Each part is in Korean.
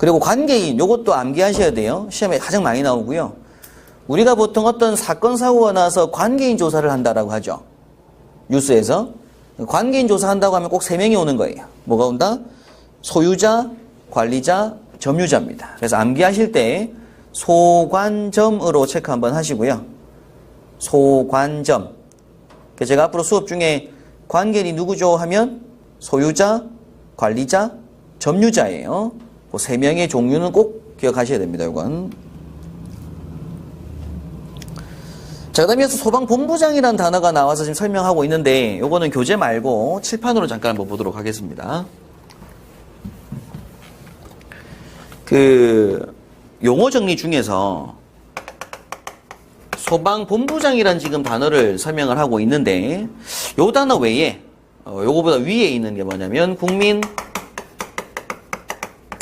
그리고 관계인, 요것도 암기하셔야 돼요. 시험에 가장 많이 나오고요. 우리가 보통 어떤 사건, 사고가 나서 관계인 조사를 한다라고 하죠. 뉴스에서. 관계인 조사한다고 하면 꼭 3명이 오는 거예요. 뭐가 온다? 소유자, 관리자, 점유자입니다. 그래서 암기하실 때 소관점으로 체크 한번 하시고요. 소관점. 제가 앞으로 수업 중에 관계인이 누구죠 하면 소유자, 관리자, 점유자예요. 그 3명의 종류는 꼭 기억하셔야 됩니다. 이건. 자, 그 다음에 소방본부장이라는 단어가 나와서 지금 설명하고 있는데 요거는 교재 말고 칠판으로 잠깐 한번 보도록 하겠습니다. 용어 정리 중에서 소방본부장이란 지금 단어를 설명을 하고 있는데 요 단어 외에 요거보다 위에 있는 게 뭐냐면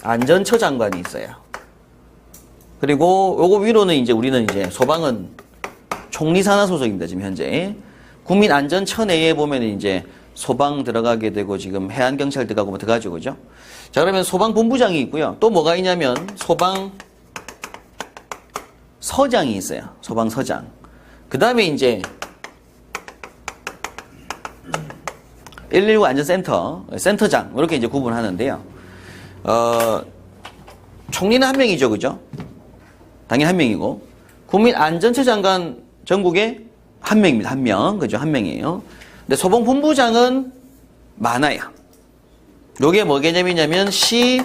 국민안전처장관이 있어요. 그리고 요거 위로는 이제 우리는 이제 소방은 총리 산하 소속입니다. 지금 현재 국민안전처 내에 보면 이제 소방 들어가게 되고 지금 해안경찰 들어가고 뭐 들어가죠, 그죠? 자, 그러면 소방본부장이 있고요. 또 뭐가 있냐면 소방서장이 있어요. 소방서장. 그 다음에 이제 119 안전센터, 센터장 이렇게 이제 구분하는데요. 총리는 한 명이죠, 그죠? 당연히 한 명이고 국민안전처 장관 전국에 한 명입니다. 한 명, 그죠? 한 명이에요. 근데 소방본부장은 많아요. 요게 뭐 개념이냐면 시,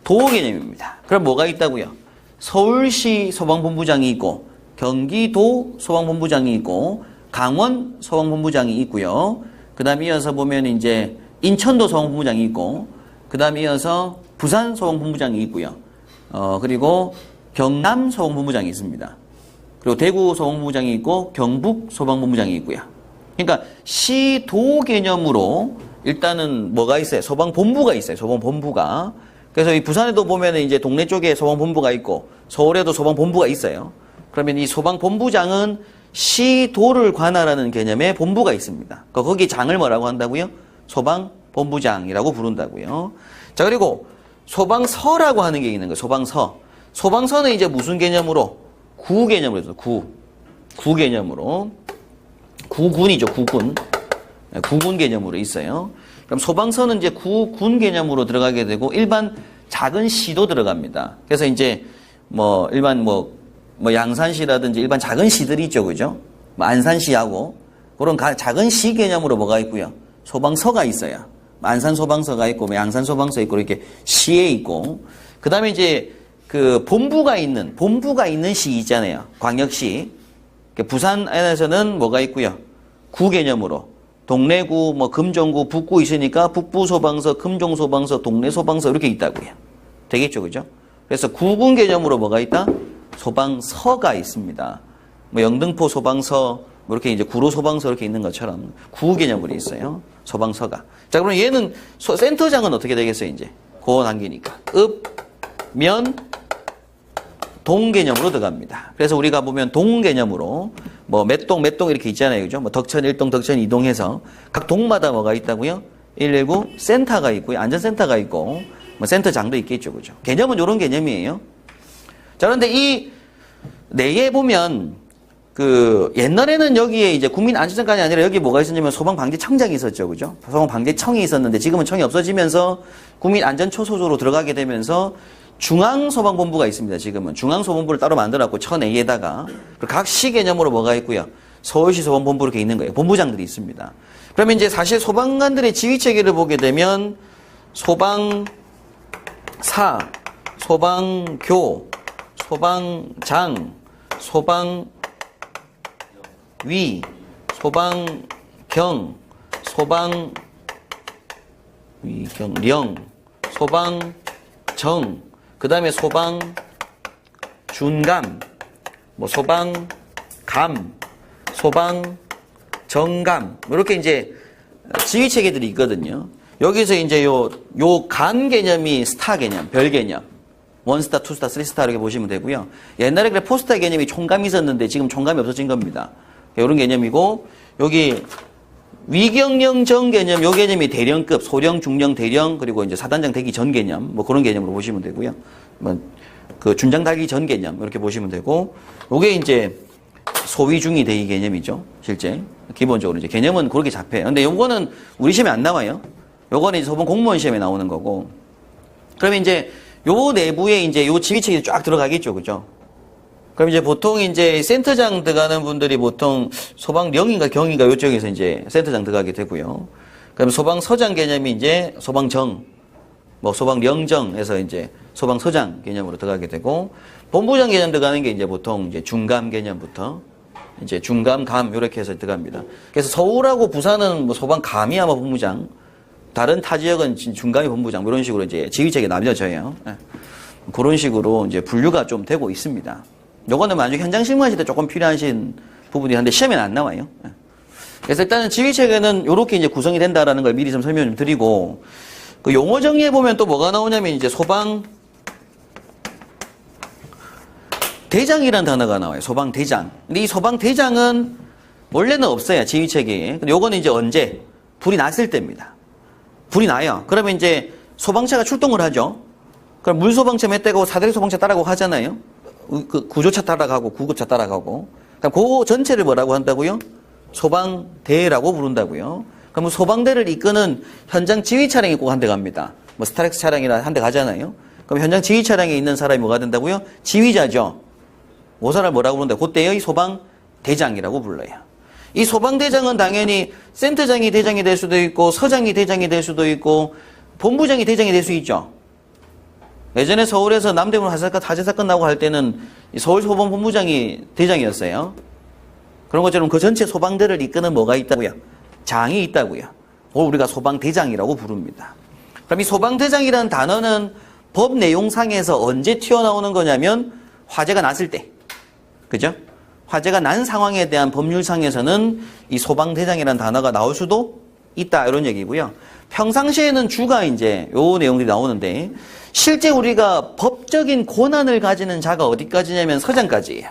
도 개념입니다. 그럼 뭐가 있다고요? 서울시 소방본부장이 있고 경기도 소방본부장이 있고 강원 소방본부장이 있고요. 그 다음에 이어서 보면 이제 인천도 소방본부장이 있고 그 다음에 이어서 부산 소방본부장이 있고요. 그리고 경남 소방본부장이 있습니다. 그리고 대구 소방본부장이 있고 경북 소방본부장이 있고요. 그러니까 시도 개념으로 일단은 뭐가 있어요? 소방본부가 있어요. 소방본부가. 그래서 이 부산에도 보면은 이제 동네 쪽에 소방본부가 있고 서울에도 소방본부가 있어요. 그러면 이 소방본부장은 시도를 관할하는 개념의 본부가 있습니다. 거기 장을 뭐라고 한다고요? 소방본부장이라고 부른다고요. 자, 그리고 소방서라고 하는 게 있는 거예요. 소방서. 소방서는 이제 무슨 개념으로? 구 개념으로 해서 구 개념으로. 구군이죠, 구군. 구군 개념으로 있어요. 그럼 소방서는 이제 구군 개념으로 들어가게 되고 일반 작은 시도 들어갑니다. 그래서 이제 일반 양산시라든지 일반 작은 시들이 있죠, 그죠? 안산시하고 그런 작은 시 개념으로 뭐가 있고요? 소방서가 있어요. 안산 소방서가 있고 양산 소방서 있고 이렇게 시에 있고 그 다음에 이제 본부가 있는 시 있잖아요. 광역시. 부산에서는 뭐가 있고요? 구 개념으로 동래구, 금정구, 북구 있으니까 북부 소방서, 금종 소방서, 동래 소방서 이렇게 있다고요. 되겠죠, 그죠? 그래서 구군 개념으로 뭐가 있다? 소방서가 있습니다. 영등포 소방서, 이렇게 이제 구로 소방서 이렇게 있는 것처럼 구 개념으로 있어요. 소방서가. 자, 그럼 얘는 센터장은 어떻게 되겠어요, 이제? 고 단계니까. 면, 동 개념으로 들어갑니다. 그래서 우리가 보면 동 개념으로 몇 동 이렇게 있잖아요. 그죠? 덕천 1동, 덕천 2동 해서 각 동마다 뭐가 있다고요? 119 센터가 있고요. 안전센터가 있고 센터장도 있겠죠. 그죠? 개념은 이런 개념이에요. 자, 그런데 이 내에 보면 옛날에는 여기에 이제 국민안전장관이 아니라 여기 뭐가 있었냐면 소방방재청장이 있었죠. 그죠? 소방방재청이 있었는데 지금은 청이 없어지면서 국민안전처소속으로 들어가게 되면서 중앙소방본부가 있습니다. 지금은 중앙소방본부를 따로 만들어놨고 천 내에다가 각 시 개념으로 뭐가 있고요. 서울시 소방본부 이렇게 있는 거예요. 본부장들이 있습니다. 그러면 이제 사실 소방관들의 지휘체계를 보게 되면 소방사, 소방교, 소방장, 소방위, 소방경, 소방령, 소방정, 그 다음에 소방준감, 소방감, 소방정감, 이렇게 이제 지휘체계들이 있거든요. 여기서 이제 요 간 개념이 스타 개념, 별 개념. 원스타, 투스타, 쓰리스타 이렇게 보시면 되고요. 옛날에 그래 포스타 개념이 총감이 있었는데 지금 총감이 없어진 겁니다. 이런 개념이고, 여기 위경령 전 개념, 요 개념이 대령급, 소령, 중령, 대령, 그리고 이제 사단장 되기 전 개념, 뭐 그런 개념으로 보시면 되고요. 뭐, 그 준장 달기 전 개념, 이렇게 보시면 되고, 요게 이제 소위 중위 대기 개념이죠. 실제. 기본적으로 이제 개념은 그렇게 잡혀요. 근데 요거는 우리 시험에 안 나와요. 요거는 이제 소방 공무원 시험에 나오는 거고. 그러면 이제 요 내부에 이제 요 지휘책이 쫙 들어가겠죠. 그죠? 그럼 이제 보통 이제 센터장 들어가는 분들이 보통 소방령인가 경인가 요쪽에서 이제 센터장 들어가게 되고요. 그럼 소방서장 개념이 이제 소방정, 뭐 소방령정에서 이제 소방서장 개념으로 들어가게 되고, 본부장 개념 들어가는 게 이제 보통 이제 중감 개념부터 이제 중감, 감 이렇게 해서 들어갑니다. 그래서 서울하고 부산은 뭐 소방감이 아마 본부장, 다른 타 지역은 중감이 본부장, 뭐 이런 식으로 이제 지휘체계 나뉘어져요. 그런 식으로 이제 분류가 좀 되고 있습니다. 요거는 만약 현장 실무하실 때 조금 필요하신 부분이 한데 시험에는 안 나와요. 그래서 일단은 지휘체계는 이렇게 이제 구성이 된다라는 걸 미리 좀 설명 좀 드리고, 그 용어 정리해 보면 또 뭐가 나오냐면 이제 소방 대장이라는 단어가 나와요. 소방대장. 근데 이 소방대장은 원래는 없어요. 지휘체계에. 근데 요거는 이제 언제? 불이 났을 때입니다. 불이 나요. 그러면 이제 소방차가 출동을 하죠. 그럼 물소방차 몇 대고 사다리 소방차 따라가고 하잖아요. 그 구조차 따라가고 구급차 따라가고. 그럼 그 전체를 뭐라고 한다고요? 소방대라고 부른다고요. 그럼 소방대를 이끄는 현장 지휘 차량이 꼭 한 대 갑니다. 뭐 스타렉스 차량이나 한 대 가잖아요. 그럼 현장 지휘 차량에 있는 사람이 뭐가 된다고요? 지휘자죠. 그 사람을 뭐라고 부른다? 그때의 소방대장이라고 불러요. 이 소방대장은 당연히 센터장이 대장이 될 수도 있고, 서장이 대장이 될 수도 있고, 본부장이 대장이 될 수 있죠. 예전에 서울에서 남대문 화재 사건 나고 할 때는 서울소방본부장이 대장이었어요. 그런 것처럼 그 전체 소방대를 이끄는 뭐가 있다고요? 장이 있다고요. 그걸 우리가 소방대장이라고 부릅니다. 그럼 이 소방대장이라는 단어는 법 내용상에서 언제 튀어나오는 거냐면 화재가 났을 때. 그죠? 화재가 난 상황에 대한 법률상에서는 이 소방대장이라는 단어가 나올 수도 있다, 이런 얘기고요. 평상시에는 주가 이제 요 내용들이 나오는데, 실제 우리가 법적인 권한을 가지는 자가 어디까지냐면 서장까지예요.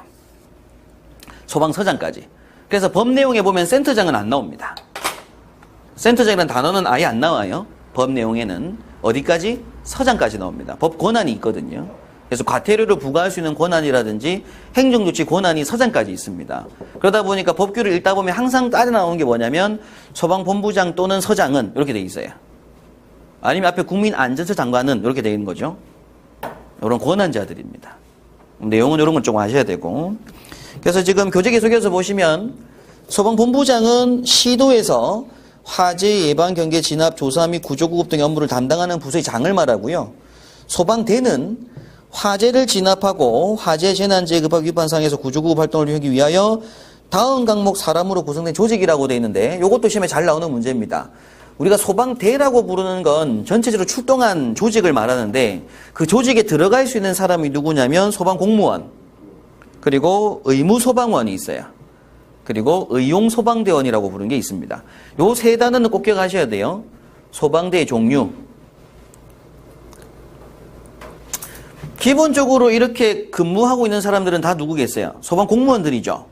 소방서장까지. 그래서 법 내용에 보면 센터장은 안 나옵니다. 센터장이라는 단어는 아예 안 나와요. 법 내용에는 어디까지? 서장까지 나옵니다. 법 권한이 있거든요. 그래서 과태료를 부과할 수 있는 권한이라든지 행정조치 권한이 서장까지 있습니다. 그러다 보니까 법규를 읽다 보면 항상 따라 나오는 게 뭐냐면 소방본부장 또는 서장은 이렇게 돼 있어요. 아니면 앞에 국민안전처 장관은 이렇게 돼 있는 거죠. 이런 권한자들입니다. 내용은 이런 건 좀 아셔야 되고. 그래서 지금 교재기 속에서 보시면 소방본부장은 시도에서 화재 예방, 경계, 진압, 조사 및 구조, 구급 등의 업무를 담당하는 부서의 장을 말하고요. 소방대는 화재를 진압하고 화재 재난재해 급박 위반 상황에서 구조구급 활동을 하기 위하여 다음 강목 사람으로 구성된 조직이라고 되어 있는데, 이것도 시험에 잘 나오는 문제입니다. 우리가 소방대라고 부르는 건 전체적으로 출동한 조직을 말하는데, 그 조직에 들어갈 수 있는 사람이 누구냐면 소방공무원, 그리고 의무소방원이 있어요. 그리고 의용소방대원이라고 부르는 게 있습니다. 요 세 단어는 꼭 기억하셔야 돼요. 소방대의 종류. 기본적으로 이렇게 근무하고 있는 사람들은 다 누구겠어요? 소방공무원들이죠.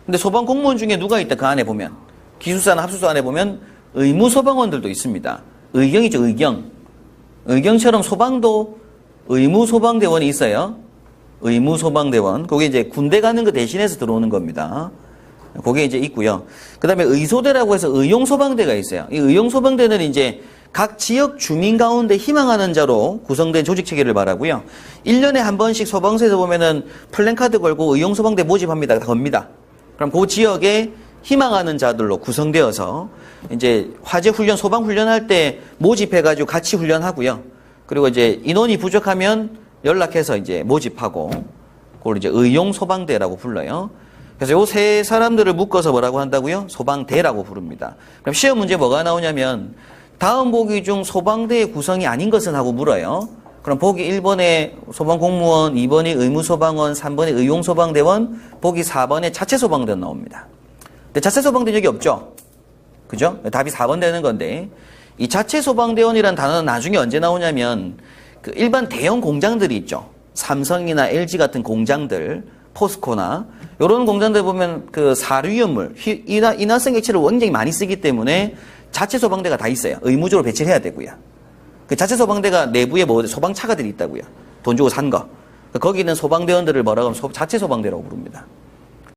근데 소방공무원 중에 누가 있다? 그 안에 보면 기숙사나 합숙소 안에 보면 의무소방원들도 있습니다. 의경이죠. 의경. 의경처럼 소방도 의무소방대원이 있어요. 의무소방대원. 그게 이제 군대 가는 거 대신해서 들어오는 겁니다. 그게 이제 있고요. 그 다음에 의소대라고 해서 의용소방대가 있어요. 이 의용소방대는 이제 각 지역 주민 가운데 희망하는 자로 구성된 조직 체계를 말하고요. 1년에 한 번씩 소방서에서 보면은 플랜카드 걸고 의용소방대 모집합니다. 다 겁니다. 그럼 그 지역에 희망하는 자들로 구성되어서 이제 화재 훈련, 소방 훈련할 때 모집해가지고 같이 훈련하고요. 그리고 이제 인원이 부족하면 연락해서 이제 모집하고, 그걸 이제 의용소방대라고 불러요. 그래서 요 세 사람들을 묶어서 뭐라고 한다고요? 소방대라고 부릅니다. 그럼 시험 문제 뭐가 나오냐면 다음 보기 중 소방대의 구성이 아닌 것은 하고 물어요. 그럼 보기 1번에 소방공무원, 2번이 의무소방원, 3번이 의용소방대원, 보기 4번에 자체소방대원 나옵니다. 근데 자체소방대원 여기 없죠? 그죠? 답이 4번 되는 건데, 이 자체소방대원이라는 단어는 나중에 언제 나오냐면 그 일반 대형 공장들이 있죠. 삼성이나 LG 같은 공장들, 포스코나 이런 공장들 보면 그 사류연물, 인화성 액체를 굉장히 많이 쓰기 때문에 자체 소방대가 다 있어요. 의무적으로 배치를 해야 되고요. 그 자체 소방대가 내부에 뭐 소방차가들이 있다고요. 돈 주고 산 거. 거기는 소방대원들을 뭐라고 하면 자체 소방대라고 부릅니다.